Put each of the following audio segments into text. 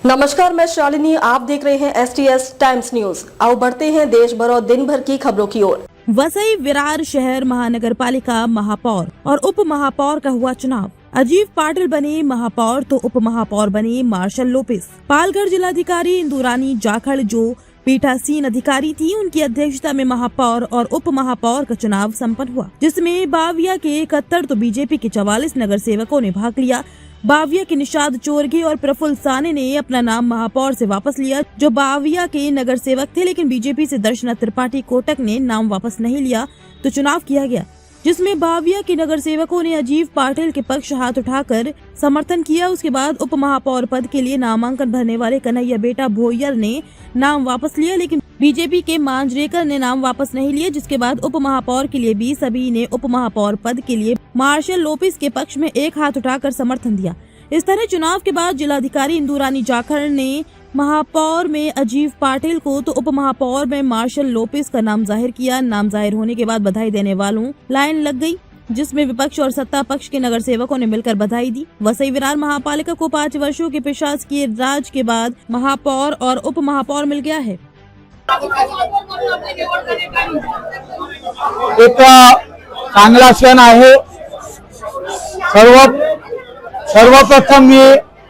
नमस्कार, मैं शालिनी। आप देख रहे हैं STS टाइम्स न्यूज। आओ बढ़ते हैं देश भर और दिन भर की खबरों की ओर। वसई विरार शहर महानगर पालिका महापौर और उप महापौर का हुआ चुनाव। अजीब पाटिल बने महापौर तो उप महापौर बने मार्शल लोपेस। पालघर जिलाधिकारी इंदुरानी जाखड़ जो पीठासीन अधिकारी थी, उनकी अध्यक्षता में महापौर और उप महापौर का चुनाव संपन्न हुआ, जिसमें बाविया के 71 तो बीजेपी के 44 नगर सेवकों ने भाग लिया। बाविया के निषाद चोरगे और प्रफुल्ल साने ने अपना नाम महापौर से वापस लिया, जो बाविया के नगर सेवक थे, लेकिन बीजेपी से दर्शना त्रिपाठी कोटक ने नाम वापस नहीं लिया तो चुनाव किया गया, जिसमें बाविया के नगर सेवकों ने अजीब पाटिल के पक्ष हाथ उठाकर समर्थन किया। उसके बाद उप महापौर पद के लिए नामांकन भरने वाले कन्हैया बेटा भोयर ने नाम वापस लिया, लेकिन बीजेपी के मांजरेकर ने नाम वापस नहीं लिया। जिसके बाद उप महापौर के लिए भी सभी ने उप महापौर पद के लिए मार्शल लोपेस के पक्ष में एक हाथ उठाकर समर्थन दिया। इस तरह चुनाव के बाद जिलाधिकारी इंदुरानी जाखड़ ने महापौर में अजीब पाटिल को तो उप महापौर में मार्शल लोपेस का नाम जाहिर किया। नाम जाहिर होने के बाद बधाई देने वालों लाइन लग गई, जिसमें विपक्ष और सत्ता पक्ष के नगर सेवकों ने मिलकर बधाई दी। वसई विरार महापालिका को 5 वर्षों के प्रशासकीय राज के बाद महापौर और उप महापौर मिल गया है। एक चांगला क्षण आहे। सर्वप्रथम मी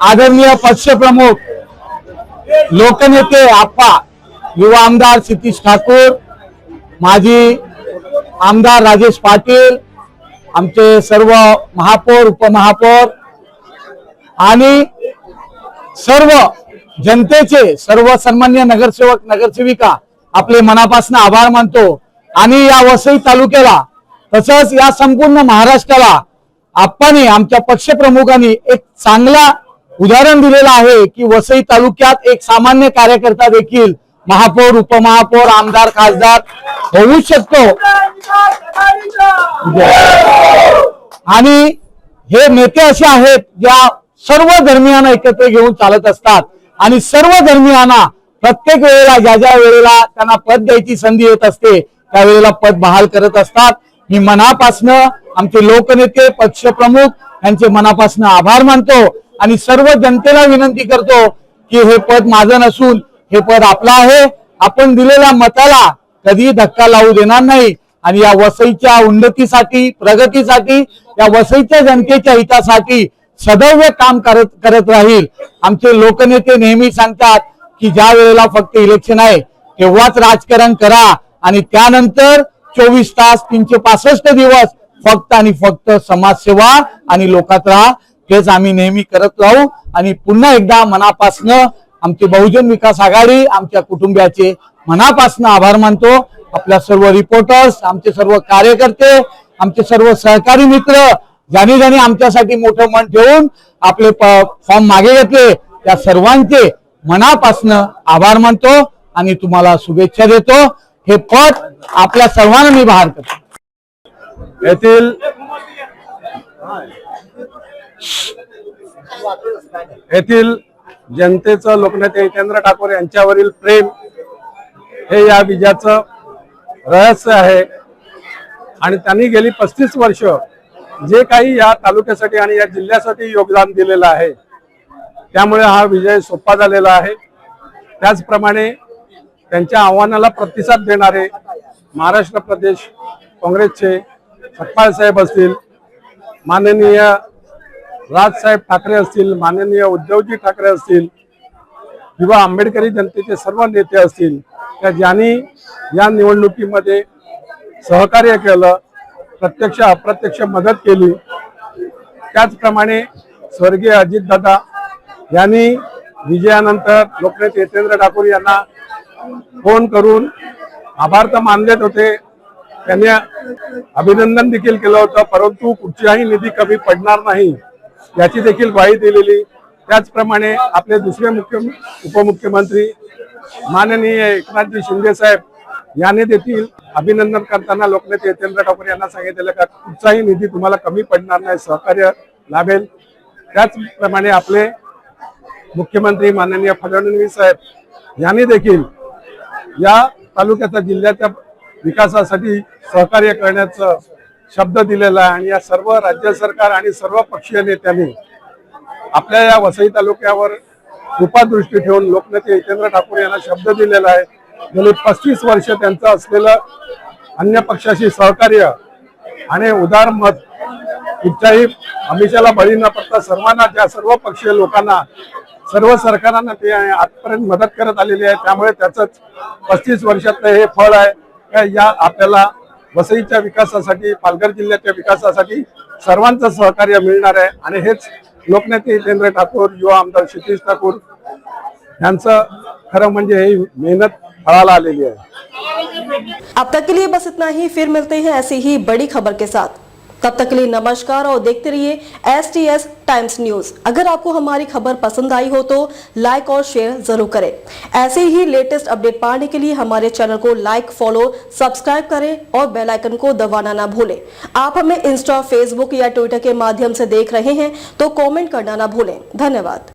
आदरणीय पक्ष प्रमुख लोकनेते आप्पा युवा आमदार सतीश ठाकूर, माजी आमदार राजेश पाटील, आमचे सर्व महापौर उपमहापौर आणि सर्व जनतेचे सर्व सन्मान्य नगरसेवक नगरसेविका आपले मनापासून आभार मानतो। आणि या वसई तालुक्याला तसंच या संपूर्ण महाराष्ट्राला आप्पाने आमच्या पक्ष प्रमुखांनी एक चांगला उदाहरण दिलेलं आहे की वसई तालुक्यात एक सामान्य कार्यकर्ता देखील महापौर उपमहापौर आमदार खासदार होऊ शकतो। आणि हे नेते असे आहेत ज्या सर्व धर्मियांना एकत्र घेऊन चालत असतात आणि सर्व धर्मियांना प्रत्येक वेळेला ज्या वेळेला त्यांना पद द्यायची संधी येत असते त्यावेळेला पद बहाल करत असतात। मी मनापासून आमचे लोकनेते पक्ष प्रमुख यांचे मनापासून आभार मानतो आणि सर्व जनतेला विनंती करतो की हे पद माझं नसून हे पद आपलं आहे। आपण दिलेल्या मताला कधी धक्का लावू देणार नाही आणि या वसईच्या उन्नतीसाठी प्रगतीसाठी या वसईच्या जनतेच्या हितासाठी सदैव काम करत राहील। आमचे लोकनेते नेहमी सांगतात की ज्या वेळेला फक्त इलेक्शन आहे तेव्हाच राजकारण करा आणि त्यानंतर 24 तास 365 दिवस फक्त आणि फक्त समाजसेवा आणि लोकात राहा। हेच आम्ही नेहमी करत राहू आणि पुन्हा एकदा मनापासून आमचे बहुजन विकास आघाडी आमच्या कुटुंबियाचे मनापासून आभार मानतो। आपल्या सर्व रिपोर्टर्स, आमचे सर्व कार्यकर्ते, आमचे सर्व सहकारी मित्र ज्यांनी आमच्यासाठी मोठं मन ठेवून आपले फॉर्म मागे घेतले त्या सर्वांचे मनापासून आभार मानतो आणि तुम्हाला शुभेच्छा देतो। हे पद आपल्या सर्वांना मी बहाल करतो। येथील जनतेचं लोकनेते हितेंद्र ठाकूर यांच्यावरील प्रेम हे या विजयाचं रहस्य आहे आणि त्यांनी गेली 35 वर्ष जे काही या तालुक्यासाठी आणि या जिल्ह्यासाठी योगदान दिलेलं आहे त्यामुळे हा विजय सोपा झालेला आहे। त्याचप्रमाणे त्यांच्या आव्हानाला प्रतिसाद देणारे महाराष्ट्र प्रदेश काँग्रेसचे सपकाळ साहेब असतील, माननीय राजसाहेब ठाकरे असतील, माननीय उद्धवजी ठाकरे असतील किंवा आंबेडकरी जनतेचे सर्व नेते असतील त्या ज्यांनी या निवडणुकीमध्ये सहकार्य केलं, प्रत्यक्ष अप्रत्यक्ष मदत केली। त्याचप्रमाणे स्वर्गीय अजितदादा यांनी विजयानंतर लोकनेते हितेंद्र ठाकूर यांना फोन करून आभार तर मानलेच होते, त्यांनी अभिनंदन देखील केलं होतं, परंतु कुठचाही निधी कमी पडणार नाही याची देखील ग्वाही दिलेली। त्याचप्रमाणे आपले दुसरे उपमुख्यमंत्री माननीय एकनाथजी शिंदे साहेब यांनी देखील अभिनंदन करताना लोकनेते हितेंद्र ठाकूर यांना सांगितलेलं का कुठचाही निधी तुम्हाला कमी पडणार नाही, सहकार्य लाभेल। त्याचप्रमाणे आपले मुख्यमंत्री माननीय फडणवीस साहेब यांनी देखील या तालुक्याच्या जिल्ह्याच्या विकासासाठी सहकार्य करण्याचं शब्द दिलेला आहे आणि या सर्व राज्य सरकार आणि सर्व पक्षीय नेत्यांनी आपल्या या वसई तालुक्यावर कृपादृष्टी ठेवून लोकनेते हितेंद्र ठाकूर यांना शब्द दिलेला आहे. गेली 35 वर्ष त्यांचं असलेलं अन्य पक्षाशी सहकार्य आणि उदार मत, कुठच्याही आमिषाला बळी न पडता सर्वांना, त्या सर्व पक्षीय लोकांना, सर्व सरकारांना ते आजपर्यंत मदत करत आलेली आहे. त्यामुळे त्याचंच 35 वर्षातलं हे फळ आहे का या आपल्याला वसईच्या विकासासाठी, पालघर जिल्ह्याच्या विकासासाठी सर्वांचं सहकार्य मिळणार आहे. आणि हेच लोकनेते हितेंद्र ठाकूर, युवा आमदार क्षितिज ठाकूर यांचं खरं म्हणजे ही मेहनत फळाला आलेली आहे. अब तक के लिए बस इतना ही, फिर मिलते हैं ऐसी ही बड़ी खबर के साथ। तब तक के लिए नमस्कार और देखते रहिए STS टाइम्स न्यूज। अगर आपको हमारी खबर पसंद आई हो तो लाइक और शेयर जरूर करें। ऐसे ही लेटेस्ट अपडेट पाने के लिए हमारे चैनल को लाइक, फॉलो, सब्सक्राइब करें और बेल आइकन को दबाना ना भूलें। आप हमें इंस्टा, फेसबुक या ट्विटर के माध्यम से देख रहे हैं तो कमेंट करना ना भूलें। धन्यवाद।